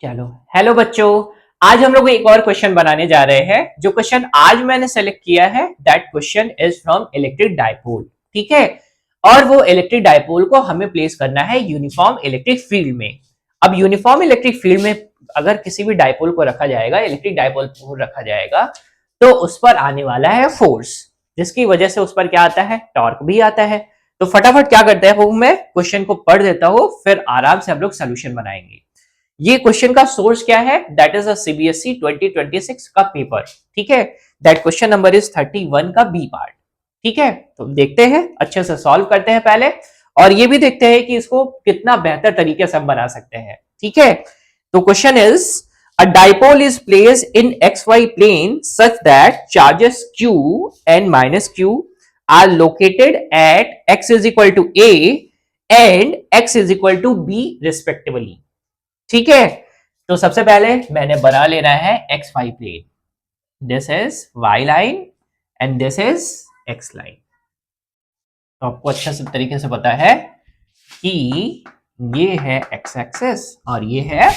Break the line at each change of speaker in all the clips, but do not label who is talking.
चलो हेलो बच्चों। आज हम लोग एक और क्वेश्चन बनाने जा रहे हैं। जो क्वेश्चन आज मैंने सेलेक्ट किया है that question is from electric dipole. ठीक है, और वो इलेक्ट्रिक डायपोल को हमें प्लेस करना है यूनिफॉर्म इलेक्ट्रिक फील्ड में। अब यूनिफॉर्म इलेक्ट्रिक फील्ड में अगर किसी भी डायपोल को रखा जाएगा, इलेक्ट्रिक डायपोल को रखा जाएगा, तो उस पर आने वाला है फोर्स, जिसकी वजह से उस पर क्या आता है, टॉर्क भी आता है। तो फटाफट क्या करते हैं, वो मैं क्वेश्चन को पढ़ देता हूं, फिर आराम से हम लोग सोल्यूशन बनाएंगे। ये क्वेश्चन का सोर्स क्या है, दैट इज अ सीबीएसई 2026 का पेपर। ठीक है, दैट क्वेश्चन नंबर इज 31 का बी पार्ट। ठीक है, तो देखते हैं, अच्छे से सॉल्व करते हैं पहले, और ये भी देखते हैं कि इसको कितना बेहतर तरीके से हम बना सकते हैं। ठीक है, तो question is a dipole is placed in X Y plane such that charges q and minus q are located at x is equal to a and x is equal to b respectively। ठीक है, तो सबसे पहले मैंने बना लेना है X Y plane. This is Y line and this is X line. तो आपको अच्छे से तरीके से पता है कि ये है एक्स एक्सिस और ये है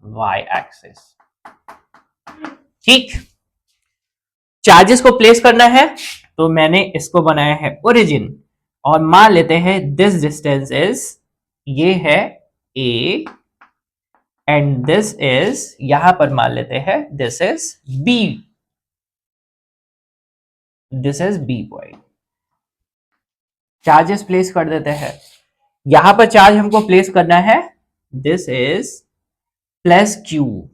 वाई एक्सिस। ठीक, चार्जेस को प्लेस करना है, तो मैंने इसको बनाया है ओरिजिन, और मान लेते हैं दिस डिस्टेंस इज, ये है ए एंड दिस इज, यहां पर मान लेते हैं this is B, this is B point. Charges place कर देते हैं। यहां पर चार्ज हमको प्लेस करना है, this is plus Q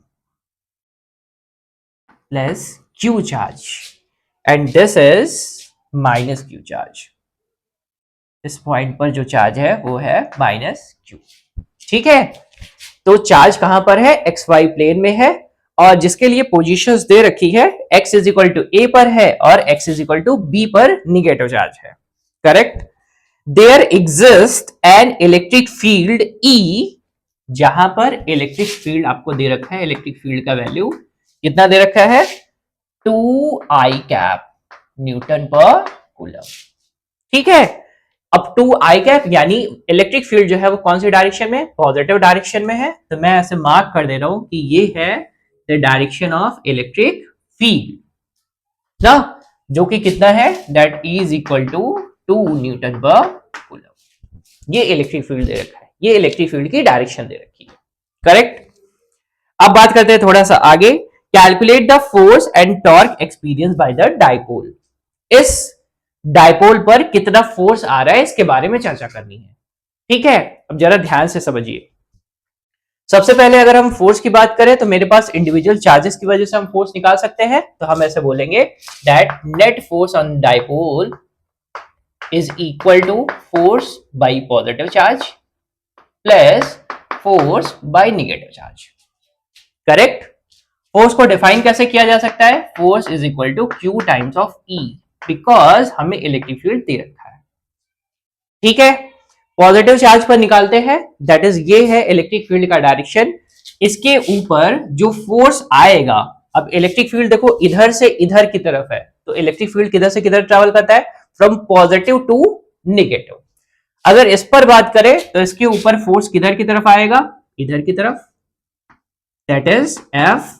charge and this is minus Q charge. इस पॉइंट पर जो चार्ज है वो है माइनस क्यू। ठीक है, तो चार्ज कहां पर है, एक्स वाई प्लेन में है, और जिसके लिए पोजीशंस दे रखी है, x is equal to A पर है और x is equal to B पर निगेटिव चार्ज है। Correct. There exist an electric field E, जहां पर इलेक्ट्रिक फील्ड आपको दे रखा है, इलेक्ट्रिक फील्ड का वैल्यू कितना दे रखा है, 2I cap Newton per coulomb. ठीक है, अब 2I कैप यानी इलेक्ट्रिक फील्ड जो है वो कौन सी डायरेक्शन में, पॉजिटिव डायरेक्शन में है। तो मैं ऐसे मार्क कर दे रहा हूं कि ये है the direction of electric field ना, जो कि कितना है, that is equal to 2 newton per coulomb. ये इलेक्ट्रिक फील्ड दे रखा है, ये इलेक्ट्रिक फील्ड की डायरेक्शन दे रखी है। करेक्ट। अब बात करते हैं थोड़ा सा आगे, calculate the force and torque experience by the dipole. इस डाइपोल पर कितना फोर्स आ रहा है, इसके बारे में चर्चा करनी है। ठीक है, अब जरा ध्यान से समझिए। सबसे पहले अगर हम फोर्स की बात करें, तो मेरे पास इंडिविजुअल चार्जेस की वजह से हम फोर्स निकाल सकते हैं। तो हम ऐसे बोलेंगे that net force on dipole is equal to force by positive charge plus force by negative charge. Correct. Force को डिफाइन कैसे किया जा सकता है, force is equal to Q times of E, because हमें इलेक्ट्रिक फील्ड दे रखा है। ठीक है, पॉजिटिव चार्ज पर निकालते हैं, दैट इज ये है इलेक्ट्रिक फील्ड का डायरेक्शन। इसके ऊपर जो फोर्स आएगा, अब इलेक्ट्रिक फील्ड देखो इधर से इधर की तरफ है, तो इलेक्ट्रिक फील्ड किधर से किधर ट्रैवल करता है, फ्रॉम पॉजिटिव टू नेगेटिव। अगर इस पर बात करें तो इसके ऊपर फोर्स किधर की तरफ आएगा, इधर की तरफ, that is F,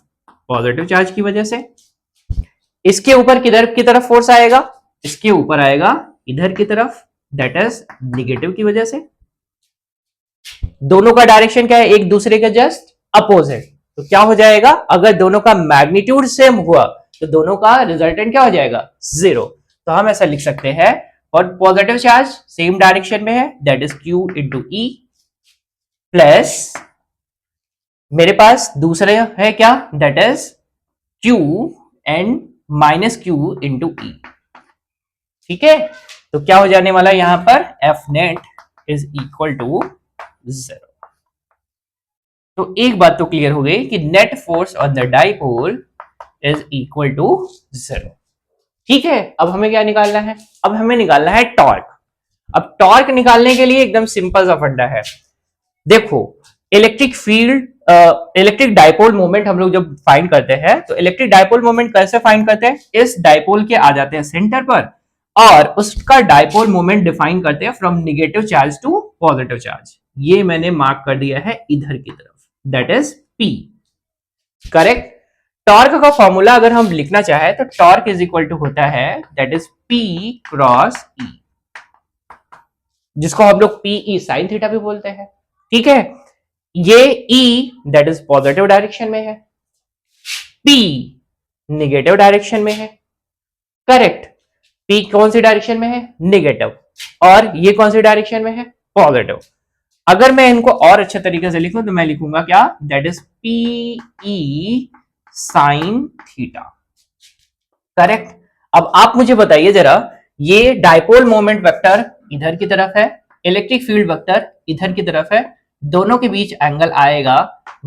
positive charge की वजह से। इसके ऊपर किधर की तरफ फोर्स आएगा, इसके ऊपर आएगा इधर की तरफ, दैट इज निगेटिव की वजह से। दोनों का डायरेक्शन क्या है, एक दूसरे के जस्ट अपोजिट। तो क्या हो जाएगा, अगर दोनों का मैग्नीट्यूड सेम हुआ तो दोनों का रिजल्टेंट क्या हो जाएगा, जीरो। तो हम ऐसा लिख सकते हैं, और पॉजिटिव चार्ज सेम डायरेक्शन में है, that is q into e, plus मेरे पास दूसरे है क्या, that is q and minus q into e. ठीक है, तो क्या हो जाने वाला यहां पर, F net is equal to 0। तो एक बात तो क्लियर हो गई कि net force on the dipole is equal to 0। ठीक है, अब हमें क्या निकालना है, अब हमें निकालना है टॉर्क। अब टॉर्क निकालने के लिए एकदम सिंपल सा फंडा है। देखो, electric field, electric dipole moment हम लोग जब फाइंड करते हैं, तो इलेक्ट्रिक डाइपोल मोमेंट कैसे फाइंड करते हैं, इस डाइपोल के आ जाते हैं सेंटर पर, और उसका डाइपोल मोमेंट डिफाइन करते हैं from negative charge to positive charge. ये मैंने मार्क कर दिया है इधर की तरफ, that is P, correct. Torque का फॉर्मूला अगर हम लिखना चाहे तो टॉर्क इज इक्वल टू होता है that is P cross E, जिसको हम लोग PE साइन थीटा भी बोलते हैं, ठीक है। ये E that is positive direction में है, P निगेटिव डायरेक्शन में है, करेक्ट। P कौन सी डायरेक्शन में है, निगेटिव, और ये कौन सी डायरेक्शन में है, पॉजिटिव। अगर मैं इनको और अच्छे तरीके से लिखूं तो मैं लिखूंगा क्या, that is PE sine theta, correct. अब आप मुझे बताइए जरा, ये डायपोल मोमेंट वेक्टर इधर की तरफ है, इलेक्ट्रिक फील्ड वेक्टर इधर की तरफ है, दोनों के बीच एंगल आएगा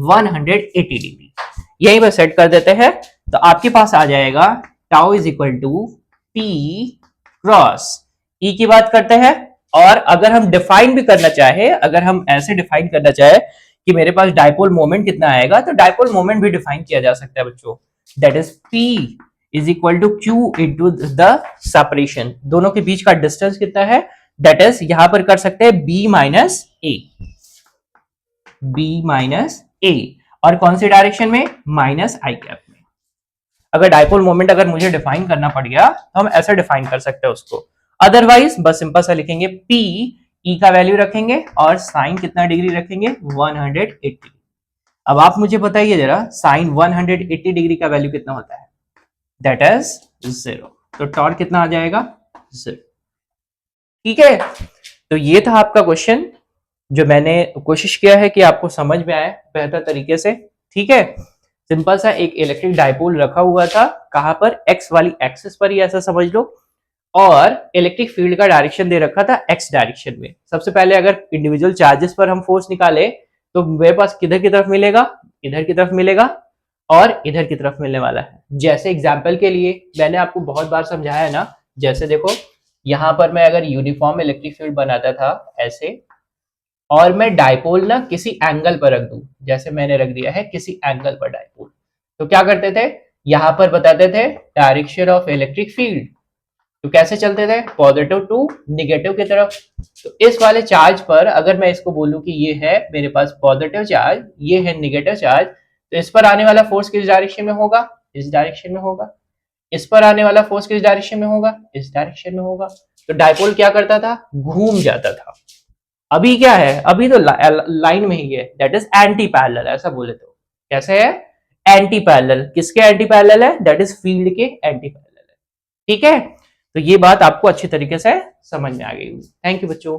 180 डिग्री। यहीं पर सेट कर देते हैं तो आपके पास आ जाएगा tau is equal to P cross E की बात करते हैं। और अगर हम डिफाइन भी करना चाहे, अगर हम ऐसे डिफाइन करना चाहे कि मेरे पास डायपोल मोमेंट कितना आएगा, तो डायपोल मोमेंट भी डिफाइन किया जा सकता है बच्चों, that is P is equal to Q into the separation, दोनों के बीच का डिस्टेंस कितना है, दैट इज यहां पर कर सकते हैं B माइनस ए, और कौन सी डायरेक्शन में, माइनस आई कैप में। अगर डायपोल मोमेंट अगर मुझे डिफाइन करना पड़ गया तो हम ऐसा डिफाइन कर सकते हैं उसको, अदरवाइज बस सिंपल सा लिखेंगे P, E का वैल्यू रखेंगे और साइन कितना डिग्री रखेंगे, 180। अब आप मुझे बताइए जरा, साइन 180 डिग्री का वैल्यू कितना होता है, दैट इज 0, तो टॉर्क कितना आ जाएगा, 0, ठीक है। तो ये था आपका क्वेश्चन, जो मैंने कोशिश किया है कि आपको समझ में आए बेहतर तरीके से, ठीक है। सिंपल सा एक इलेक्ट्रिक डायपोल रखा हुआ था, कहां पर, एक्स वाली एक्सिस पर ही, ऐसा समझ लो, और इलेक्ट्रिक फील्ड का डायरेक्शन दे रखा था एक्स डायरेक्शन में। सबसे पहले अगर इंडिविजुअल चार्जेस पर हम फोर्स निकाले तो मेरे पास किधर की तरफ मिलेगा, इधर की तरफ मिलेगा और इधर की तरफ मिलने वाला है। जैसे एग्जाम्पल के लिए मैंने आपको बहुत बार समझाया है ना, जैसे देखो यहां पर मैं अगर यूनिफॉर्म इलेक्ट्रिक फील्ड बनाता था ऐसे, और मैं डायपोल ना किसी एंगल पर रख दूं, जैसे मैंने रख दिया है किसी एंगल पर डायपोल, तो क्या करते थे, यहां पर बताते थे डायरेक्शन ऑफ इलेक्ट्रिक फील्ड, तो कैसे चलते थे, पॉजिटिव टू निगेटिव की तरफ। तो इस वाले चार्ज पर अगर मैं इसको बोलूं कि ये है मेरे पास पॉजिटिव चार्ज, ये है निगेटिव चार्ज, तो इस पर आने वाला फोर्स किस डायरेक्शन में होगा, इस डायरेक्शन में होगा। इस पर आने वाला फोर्स किस डायरेक्शन में होगा, इस डायरेक्शन में होगा। तो डायपोल क्या करता था, घूम जाता था। अभी क्या है, अभी तो लाइन में ही है, दैट इज एंटी पैरेलल, ऐसा बोले तो कैसे है, एंटी पैरेलल। किसके एंटी पैरेलल है, दैट इज फील्ड के एंटी पैरेलल है, ठीक है। तो ये बात आपको अच्छी तरीके से समझ में आ गई। थैंक यू बच्चों।